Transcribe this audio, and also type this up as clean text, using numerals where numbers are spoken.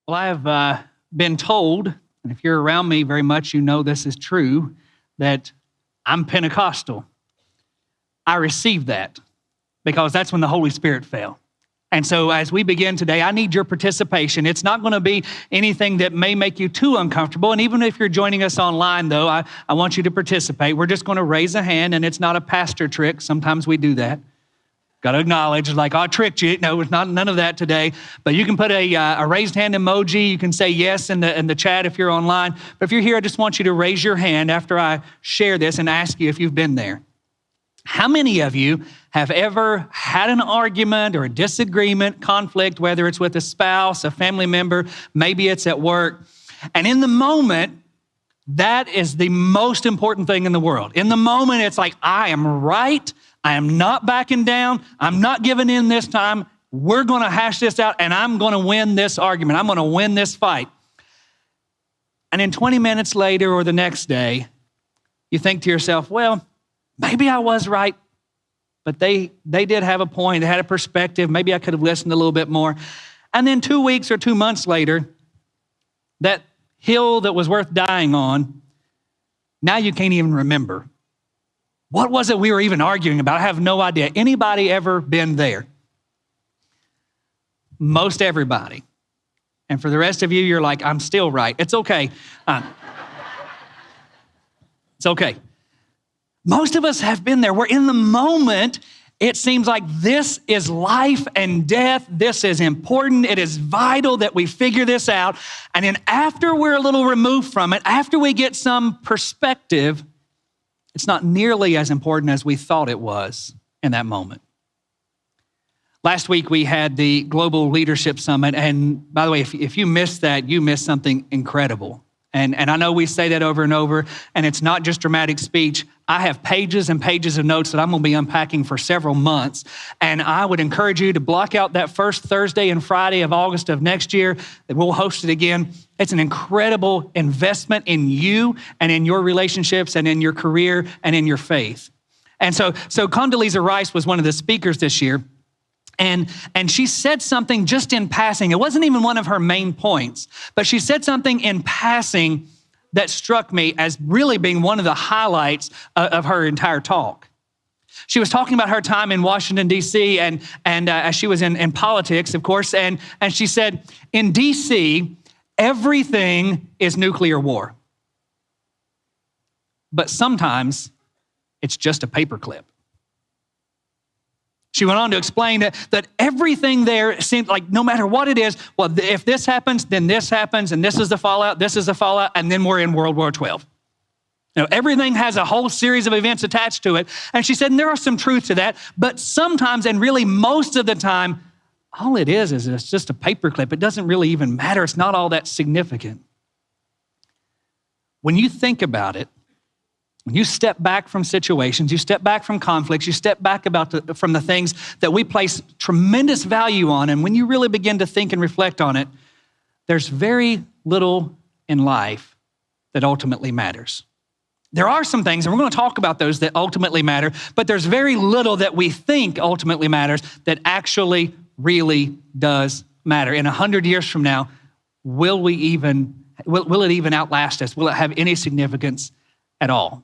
Well, I have been told, and if you're around me very much, you know this is true, that I'm Pentecostal. I received that because that's when the Holy Spirit fell. And so as we begin today, I need your participation. It's not going to be anything that may make you too uncomfortable. And even if you're joining us online, though, I want you to participate. We're just going to raise a hand, and it's not a pastor trick. Sometimes we do that. Got to acknowledge, like, I tricked you. No, it's not none of that today. But you can put a raised hand emoji. You can say yes in the chat if you're online. But if you're here, I just want you to raise your hand after I share this and ask you if you've been there. How many of you have ever had an argument or a disagreement, conflict, whether it's with a spouse, a family member, maybe it's at work, and in the moment, that is the most important thing in the world. In the moment, it's like, I am right. I am not backing down. I'm not giving in this time. We're going to hash this out, and I'm going to win this argument. I'm going to win this fight. And then 20 minutes later or the next day, you think to yourself, well, maybe I was right, but they did have a point. They had a perspective. Maybe I could have listened a little bit more. And then 2 weeks or 2 months later, that hill that was worth dying on, now you can't even remember. What was it we were even arguing about? I have no idea. Anybody ever been there? Most everybody. And for the rest of you, you're like, I'm still right. It's okay. It's okay. Most of us have been there. We're in the moment. It seems like this is life and death. This is important. It is vital that we figure this out. And then after we're a little removed from it, after we get some perspective, it's not nearly as important as we thought it was in that moment. Last week, we had the Global Leadership Summit. And by the way, if you missed that, you missed something incredible. And I know we say that over and over, and it's not just dramatic speech. I have pages and pages of notes that I'm going to be unpacking for several months. And I would encourage you to block out that first Thursday and Friday of August of next year. We'll host it again. It's an incredible investment in you and in your relationships and in your career and in your faith. And so Condoleezza Rice was one of the speakers this year. And she said something just in passing. It wasn't even one of her main points, but she said something in passing that struck me as really being one of the highlights of her entire talk. She was talking about her time in Washington, D.C., and as she was in politics, of course, and she said, in D.C., everything is nuclear war. But sometimes it's just a paperclip. She went on to explain that everything there seemed like no matter what it is, well, if this happens, then this happens, and this is the fallout, and then we're in World War XII. Everything has a whole series of events attached to it. And she said, and there are some truth to that, but sometimes, and really most of the time, all it is it's just a paperclip. It doesn't really even matter. It's not all that significant. When you think about it, when you step back from situations, you step back from conflicts, you step back from the things that we place tremendous value on, and when you really begin to think and reflect on it, there's very little in life that ultimately matters. There are some things, and we're going to talk about those that ultimately matter, but there's very little that we think ultimately matters that actually really does matter. In 100 years from now, will it even outlast us? Will it have any significance at all?